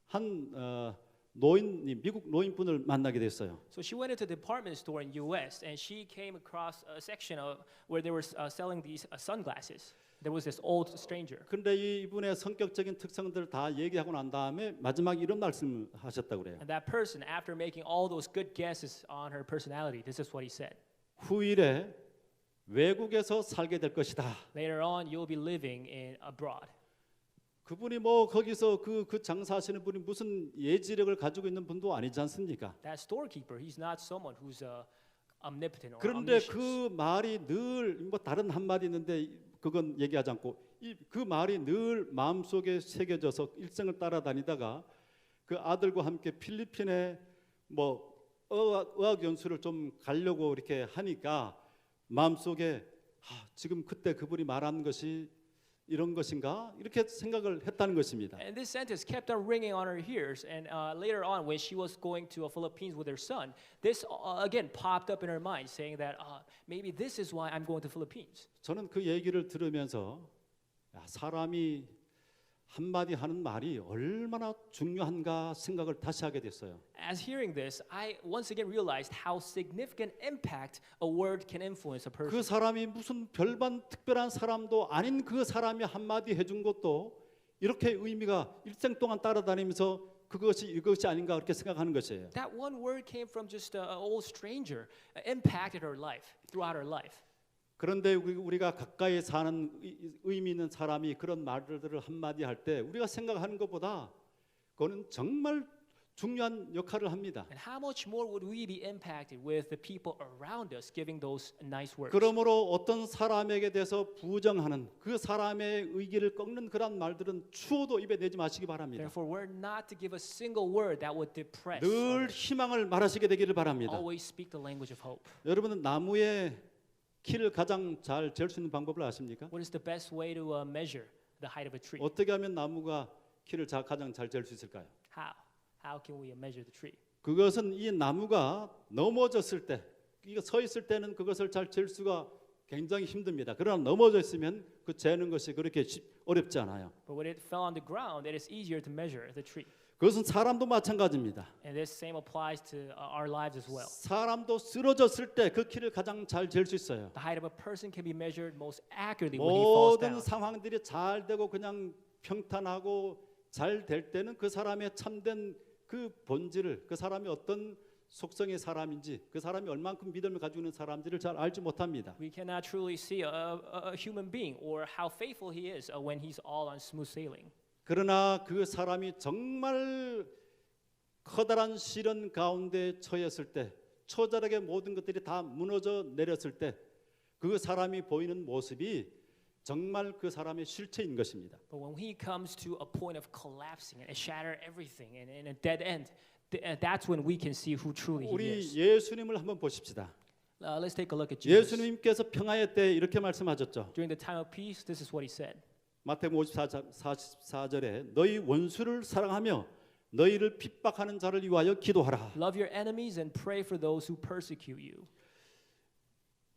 A: 한 미국 노인분을 만나게 됐어요.
B: So she went into the department store in U.S. and she came across a section of where they were selling these sunglasses. There was this old stranger.
A: 근데 이분의 성격적인 특성들을 다 얘기하고 난 다음에 마지막에 이런 말씀을 하셨다고 그래요.
B: And that person, after making all those good guesses on her personality, this is what he said.
A: 후일에 외국에서 살게 될 것이다.
B: Later on, you'll be living abroad.
A: 그분이 뭐 거기서 그 장사하시는 분이 무슨 예지력을 가지고 있는 분도 아니지 않습니까?
B: That storekeeper, he's not someone who's omnipotent or
A: 그런데
B: omniscient.
A: 그 말이 늘 뭐 다른 한마디 있는데 그건 얘기하지 않고 그 말이 늘 마음속에 새겨져서 일생을 따라다니다가 그 아들과 함께 필리핀에 뭐 의학 연수를 좀 가려고 이렇게 하니까 마음속에 지금 그때 그분이 말한 것이 이런 것인가 이렇게 생각을 했다는 것입니다.
B: And this sentence kept on ringing on her ears. And later on, when she was going to Philippines with her son, this again popped up in her mind, saying that maybe this is why I'm going to Philippines.
A: 저는 그 얘기를 들으면서 야, 사람이 한마디 하는 말이 얼마나 중요한가 생각을 다시 하게 됐어요.
B: As hearing this, I once again realized how significant impact a word can influence a person.
A: 그 사람이 무슨 별반 특별한 사람도 아닌 그 사람이 한마디 해준 것도 이렇게 의미가 일생 동안 따라다니면서 그것이 이것이 아닌가 그렇게 생각하는 것이에요.
B: That one word came from just an old stranger, impacted her life throughout her life.
A: 그런데 우리가 가까이 사는 의미 있는 사람이 그런 말들을 한마디 할 때 우리가 생각하는 것보다 그거는 정말 중요한 역할을 합니다.
B: And how much more would we be impacted with the people around us giving those nice words?
A: 그러므로 어떤 사람에게 대해서 부정하는 그 사람의 의기를 꺾는 그런 말들은 추호도 입에 내지 마시기 바랍니다.
B: Therefore, we're not to give a single word that would depress
A: 늘
B: others.
A: 희망을 말하시게 되기를 바랍니다.
B: Always speak the language of hope.
A: 여러분은 나무의 키를 가장 잘 잴 수 있는 방법을 아십니까?
B: What is the best way to measure the height of a tree?
A: 어떻게 하면 나무가 키를 가장 잘 잴 수 있을까요?
B: How? How can we measure the tree?
A: 그것은 이 나무가 넘어졌을 때, 이거 서 있을 때는 그것을 잘 잴 수가 굉장히 힘듭니다. 그러나 넘어져 있으면 그 재는 것이 그렇게 어렵지 않아요.
B: But when it fell on the ground, it is easier to measure the tree.
A: 그것은 사람도 마찬가지입니다.
B: And this same applies to our lives as well.
A: 사람도 쓰러졌을 때 그 키를 가장 잘 잴 수 있어요.
B: The height of a person can be measured most accurately when he falls
A: 모든
B: down.
A: 상황들이 잘 되고 그냥 평탄하고 잘 될 때는 그 사람의 참된 그 본질을, 그 사람이 어떤 속성의 사람인지, 그 사람이 얼만큼 믿음을 가지고 있는 사람들을 잘 알지 못합니다.
B: We cannot truly see a human being or how faithful he is when he's all on smooth sailing.
A: 그러나 그 사람이 정말 커다란 시련 가운데 처했을 때, 처절하게 모든 것들이 다 무너져 내렸을 때, 그 사람이 보이는 모습이 정말 그 사람의 실체인 것입니다.
B: But when he comes to a point of collapsing and shatter everything and in a dead end, that's when we can see who truly he
A: 우리
B: is.
A: 예수님을 한번 보십시다.
B: Let's take a look at Jesus.
A: 예수님께서 평화의 때 이렇게 말씀하셨죠.
B: During the time of peace, this is what he said.
A: 마태복음 54절에 너희 원수를 사랑하며 너희를 핍박하는 자를 위하여 기도하라.
B: Love your enemies and pray for those who persecute you.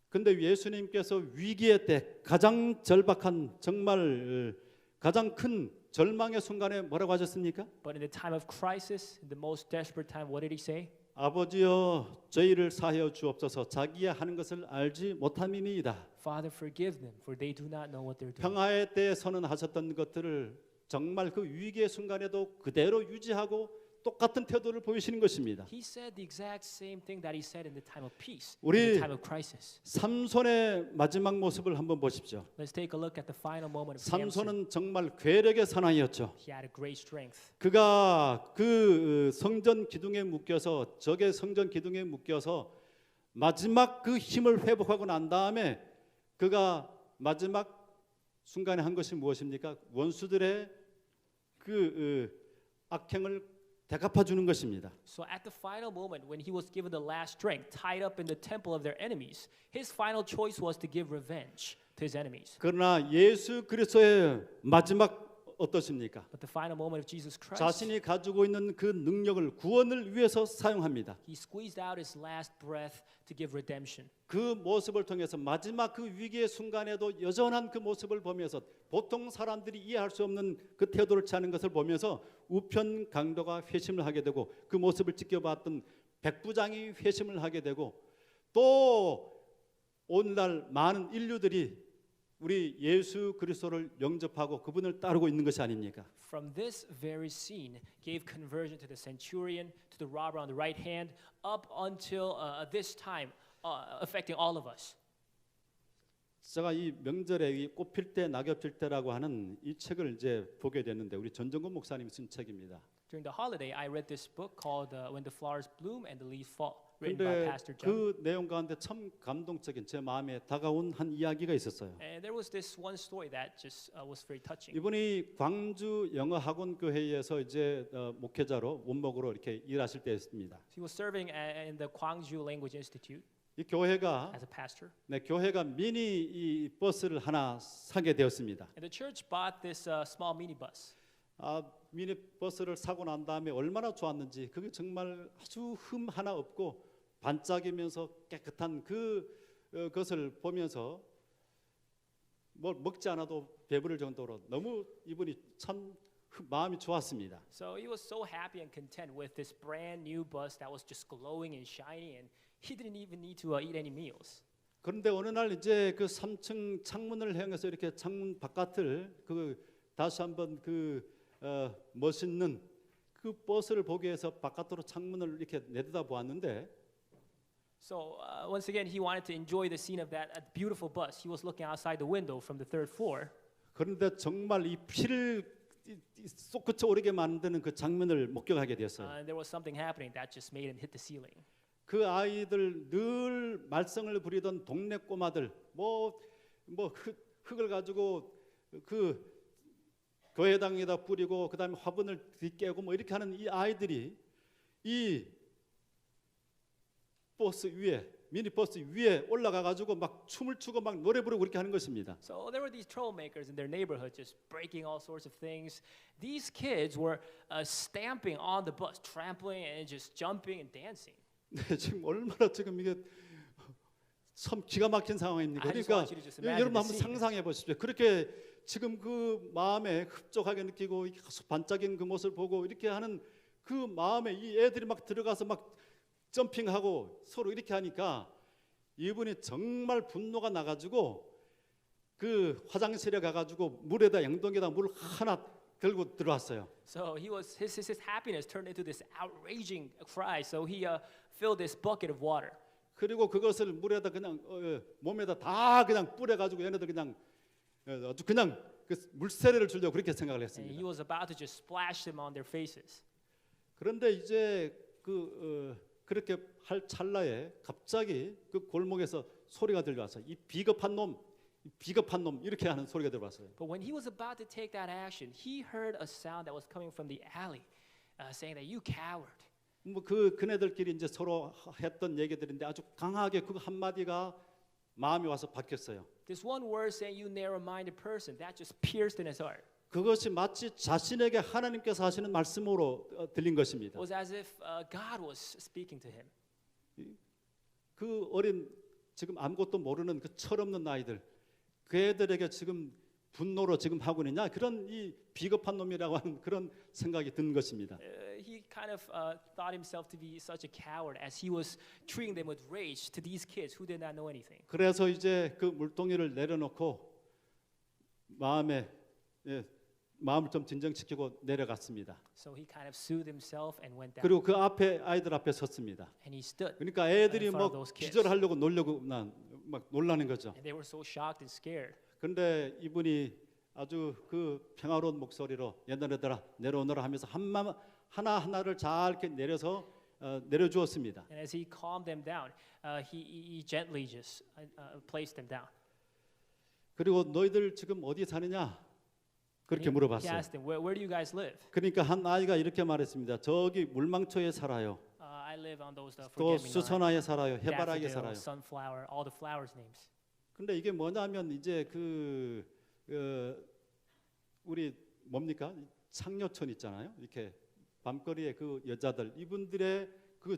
A: 근데 예수님께서 위기의 때 가장 절박한 정말 가장 큰 절망의 순간에 뭐라고 하셨습니까?
B: But in the time of crisis, in the most desperate time, what did he say?
A: 아버지여 저희를 사하여 주옵소서 자기의 하는 것을 알지 못함이니이다.
B: Father, forgive them, for they do not know what they're doing.
A: 평화의 때에 선언하셨던 것들을 정말 그 위기의 순간에도 그대로 유지하고 똑같은 태도를 보이시는 것입니다.
B: He said the exact same thing that he said in the time of peace, in
A: 우리
B: the time of crisis.
A: 삼손의 마지막 모습을 한번 보십시오.
B: Let's take a look at the final moment of Samson.
A: 삼손은 정말 괴력의 사나이였죠.
B: He had a great strength.
A: 그가 그 성전 기둥에 묶여서 적의 성전 기둥에 묶여서 마지막 그 힘을 회복하고 난 다음에 그가 마지막 순간에 한 것이 무엇입니까? 원수들의 그 악행을 되갚아 주는 것입니다.
B: So at the final moment when he was given the last strength, tied up in the temple of their enemies, his final choice was to give revenge to his enemies.
A: 그러나 예수 그리스도의 마지막 어떻습니까?
B: But the final moment of Jesus Christ,
A: 자신이 가지고 있는 그 능력을 구원을 위해서 사용합니다.
B: he squeezed out his last breath to give redemption.
A: 그 모습을 통해서 마지막 그 위기의 순간에도 여전한 그 모습을 보면서 보통 사람들이 이해할 수 없는 그 태도를 취하는 것을 보면서 우편 강도가 회심을 하게 되고 그 모습을 지켜봤던 백부장이 회심을 하게 되고 또 오늘날 많은 인류들이 우리 예수 그리스도를 영접하고 그분을 따르고 있는 것이 아닙니까?
B: From this very scene gave conversion to the centurion, to the robber on the right hand, up until this time, affecting all of us.
A: 제가 이 명절에 이 꽃필 때 낙엽 필 때라고 하는 이 책을 이제 보게 됐는데 우리 전정건 목사님이 쓴 책입니다.
B: During the holiday, I read this book called When the Flowers Bloom and the Leaves Fall, written by
A: 그런데
B: Pastor John.
A: 그 내용 가운데 참 감동적인 제 마음에 다가온 한 이야기가 있었어요.
B: And there was this one story that just was very touching.
A: 이분이 광주 영어학원 교회에서 이제 목회자로 원목으로 이렇게 일하실 때였습니다.
B: He was serving in the Gwangju Language Institute
A: 이 교회가
B: as a pastor.
A: 교회가 미니 이 버스를 하나 사게 되었습니다.
B: And the church bought this small minibus.
A: 미니 버스를 사고 난 다음에 얼마나 좋았는지 그게 정말 아주 흠 하나 없고 반짝이면서 깨끗한 그것을 보면서 뭘 먹지 않아도 배부를 정도로 너무 이분이 참 마음이 좋았습니다.
B: So he was so happy and content with this brand new bus that was just glowing and shiny, and he didn't even need to eat any meals.
A: 그런데 어느 날 이제 그 3층 창문을 향해서 이렇게 창문 바깥을 그 다시 한번 그 멋있는 그 버스를 보기 위해서 바깥으로 창문을 이렇게 내려다 보았는데
B: So once again, he wanted to enjoy the scene of that beautiful bus. He was looking outside the window from the third floor.
A: 그런데 정말 이 피를 쏙그쳐 오르게 만드는 그 장면을 목격하게 되었어요.
B: And there was something happening that just made him hit the ceiling.
A: 그 아이들 늘 말썽을 부리던 동네 꼬마들 뭐 흙을 가지고 그 교회당에다 뿌리고 그다음에 화분을 뒤깨고 뭐 이렇게 하는 이 아이들이 이 버스 위에 미니 버스 위에 올라가 가지고 막 춤을 추고 막 노래 부르고 그렇게 하는 것입니다.
B: So there were these troublemakers in their neighborhood just breaking all sorts of things. These kids were stamping on the bus, trampling and just jumping and dancing.
A: 네, 지금 얼마나 지금 이게 참 기가 막힌 상황입니까?
B: I just
A: 그러니까
B: want you to just imagine
A: 여러분
B: the
A: 한번
B: scene.
A: 상상해 보십시오. 그렇게 지금 그 마음에 흡족하게 느끼고 반짝이는 그 모습을 보고 이렇게 하는 그 마음에 이 애들이 막 들어가서 막 점핑하고 서로 이렇게 하니까 이분이 정말 분노가 나가지고 그 화장실에 가가지고 물에다 양동이에다 물 하나 들고 들어왔어요.
B: So his happiness turned into this outraging cry. So he filled this bucket of water.
A: 그리고 그것을 물에다 그냥 몸에다 다 그냥 뿌려가지고 얘네들 그냥 아주 그냥 그 물세례를 주려고 그렇게 생각을
B: And he
A: 했습니다.
B: was about to just splash them on their faces.
A: 그런데 이제 그렇게 할 찰나에 갑자기 그 골목에서 소리가 들려왔어요. 이 비겁한 놈 이렇게 하는 소리가 들어왔어요.
B: But when he was about to take that action, he heard a sound that was coming from the alley, saying that you coward.
A: 뭐 그네들끼리 이제 서로 했던 얘기들인데 아주 강하게 그 한마디가 마음이 와서 박혔어요.
B: This one word saying you narrow-minded person, that just pierced in his heart.
A: 그것이 마치 자신에게 하나님께서 하시는 말씀으로 들린 것입니다.
B: It was as if God was speaking to him.
A: 그 어린 지금 아무것도 모르는 그 철없는 아이들 그 애들에게 지금 분노로 지금 하고 있느냐 그런 이 비겁한 놈이라고 하는 그런 생각이 든 것입니다.
B: He kind of thought himself to be such a coward as he was treating them with rage to these kids who did not know anything.
A: 그래서 이제 그 물동이를 내려놓고 마음을 좀 진정시키고 내려갔습니다.
B: So he kind of soothed himself and went down.
A: 그리고 그 앞에 아이들 앞에 섰습니다.
B: And he stood.
A: 그러니까 애들이
B: in front of
A: 뭐
B: those kids.
A: 기절하려고 놀려고 막 놀라는 거죠.
B: And they were so shocked and scared.
A: 그런데 이분이 아주 그 평화로운 목소리로 얘네들아 내려오너라 하면서 하나하나를 잘 이렇게 내려서 내려주었습니다.
B: And as he calmed them down, he gently just placed them down.
A: 그리고 너희들 지금 어디 사느냐? 그렇게
B: He
A: 물어봤어요.
B: asked them, where do you guys live?
A: 그러니까 한 아이가 이렇게 말했습니다. 저기 물망초에 살아요.
B: I live on those
A: 또
B: forget-me-not,
A: 수선화에 살아요. 해바라기에
B: daffodil,
A: 살아요.
B: sunflower, all the flowers names.
A: 근데 이게 뭐냐면 이제 우리 뭡니까? 창녀촌 있잖아요. 이렇게 밤거리에 그 여자들 이분들의 그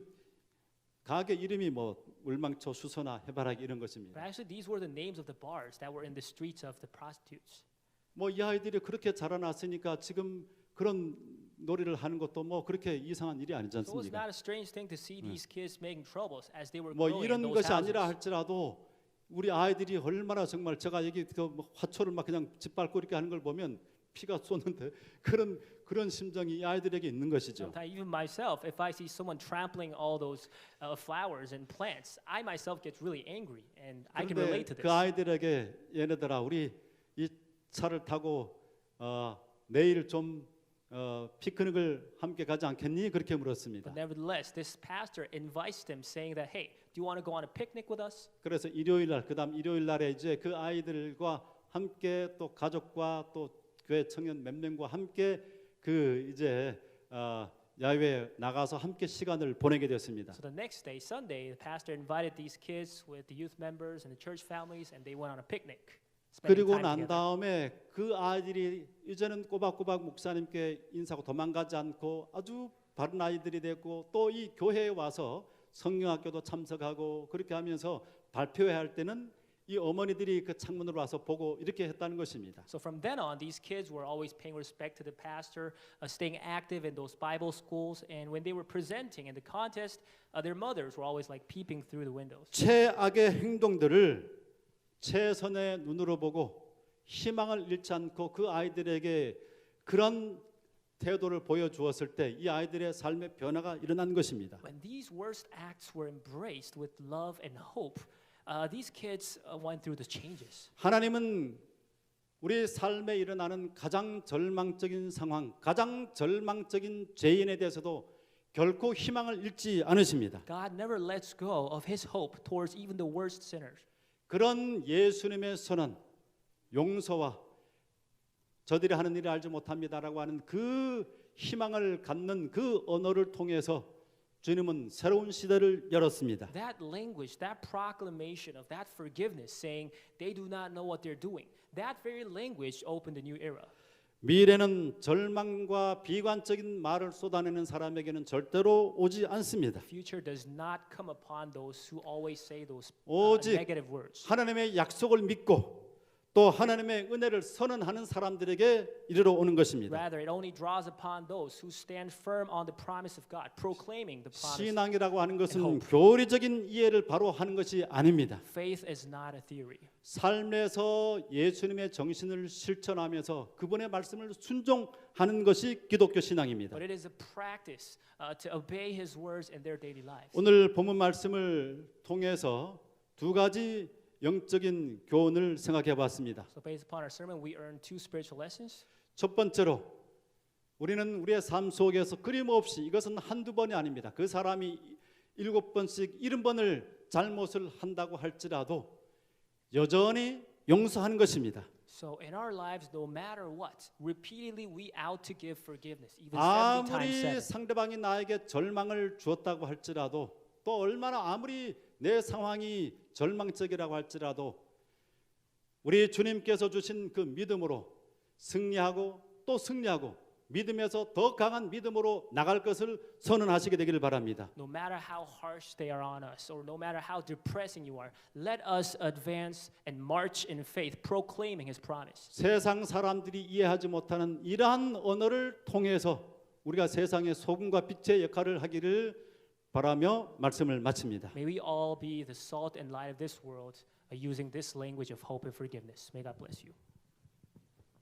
A: 가게 이름이 뭐 물망초, 수선화, 해바라기 이런 것입니다.
B: But actually, these were the names of the bars that were in the streets of the prostitutes.
A: 뭐 이 아이들이 그렇게 자라났으니까 지금 그런 놀이를 하는 것도 뭐 그렇게 이상한 일이 아니지
B: So it was
A: 않습니까?
B: not a strange thing to see these kids making troubles as they were
A: 뭐
B: growing in
A: 이런
B: those
A: 것이 아니라
B: houses.
A: 할지라도 우리 아이들이 얼마나 정말 제가 여기 뭐 화초를 막 그냥 짓밟고 이렇게 하는 걸 보면 피가 쏟는데 그런 심정이 이 아이들에게 있는 것이죠.
B: Sometimes even myself, if I see someone trampling all those flowers and plants, I myself get really angry, and I can relate to
A: 그런데
B: this.
A: 그 아이들에게 얘네들아 우리 이 차를 타고 내일 좀 피크닉을 함께 가지 않겠니? 그렇게 물었습니다.
B: But nevertheless, this pastor invites them, saying that, "Hey, do you want to go on a picnic with us?"
A: 그래서 일요일 날 그다음 일요일 날에 이제 그 아이들과 함께 또 가족과 또 교회 청년 몇 명과 함께 그 이제 야외에 나가서 함께 시간을 보내게 되었습니다.
B: So the next day, Sunday, the pastor invited these kids with the youth members and the church families, and they went on a picnic. spending
A: 그리고
B: time
A: 난
B: together.
A: 다음에 그 아이들이 이제는 꼬박꼬박 목사님께 인사하고 도망가지 않고 아주 바른 아이들이 됐고 또 이 교회에 와서 성경학교도 참석하고 그렇게 하면서 발표회 할 때는 이 어머니들이 그 창문으로 와서 보고 이렇게 했다는 것입니다.
B: So from then on, these kids were always paying respect to the pastor, staying active in those Bible schools, and when they were presenting in the contest, their mothers were always like peeping through the windows.
A: 최악의 행동들을 최선의 눈으로 보고 희망을 잃지 않고 그 아이들에게 그런 태도를 보여주었을 때 이 아이들의 삶의 변화가 일어난 것입니다.
B: When these worst acts were embraced with love and hope, these kids went through the changes.
A: 하나님은 우리 삶에 일어나는 가장 절망적인 상황, 가장 절망적인 죄인에 대해서도 결코 희망을 잃지 않으십니다.
B: God never lets go of His hope towards even the worst sinners.
A: 그런 예수님의 선언, 용서와 저들이 하는 일을 알지 못합니다라고 하는 그 희망을 갖는 그 언어를 통해서 주님은 새로운 시대를 열었습니다.
B: That language, that proclamation of that forgiveness, saying they do not know what they're doing, that very language opened a new era.
A: 미래는 절망과 비관적인 말을 쏟아내는 사람에게는 절대로 오지 않습니다.
B: Future does not come upon those who always say those
A: 오직
B: negative words.
A: 하나님의 약속을 믿고 또 하나님의 은혜를 선언하는 사람들에게 이르러 오는 것입니다.
B: Rather, it only draws upon those who stand firm on the promise of God, proclaiming the promise.
A: 신앙이라고 하는 것은 교리적인 이해를 바로 하는 것이 아닙니다.
B: Faith is not a theory.
A: 삶에서 예수님의 정신을 실천하면서 그분의 말씀을 순종하는 것이 기독교 신앙입니다.
B: But it is a practice to obey His words in their daily lives.
A: 오늘 본문 말씀을 통해서 두 가지 영적인 교훈을 생각해 봤습니다.
B: So based upon our sermon, we earn two spiritual lessons.
A: 첫 번째로 우리는 우리의 삶 속에서 끊임없이 이것은 한두 번이 아닙니다. 그 사람이 7번씩 70번을 잘못을 한다고 할지라도 여전히 용서하는 것입니다.
B: So in our lives, no matter what, repeatedly we out to give forgiveness, even 70 times
A: 아무리
B: 7.
A: 상대방이 나에게 절망을 주었다고 할지라도 또 얼마나 아무리 내 상황이 절망적이라고 할지라도 우리 주님께서 주신 그 믿음으로 승리하고 또 승리하고 믿음에서 더 강한 믿음으로 나갈 것을 선언하시게 되기를 바랍니다.
B: No matter how harsh they are on us, or no matter how depressing you are, let us advance and march in faith, proclaiming His promise.
A: 세상 사람들이 이해하지 못하는 이러한 언어를 통해서 우리가 세상의 소금과 빛의 역할을 하기를 바라며 말씀을 마칩니다.
B: May we all be the salt and light of this world using this language of hope and forgiveness. May God bless you.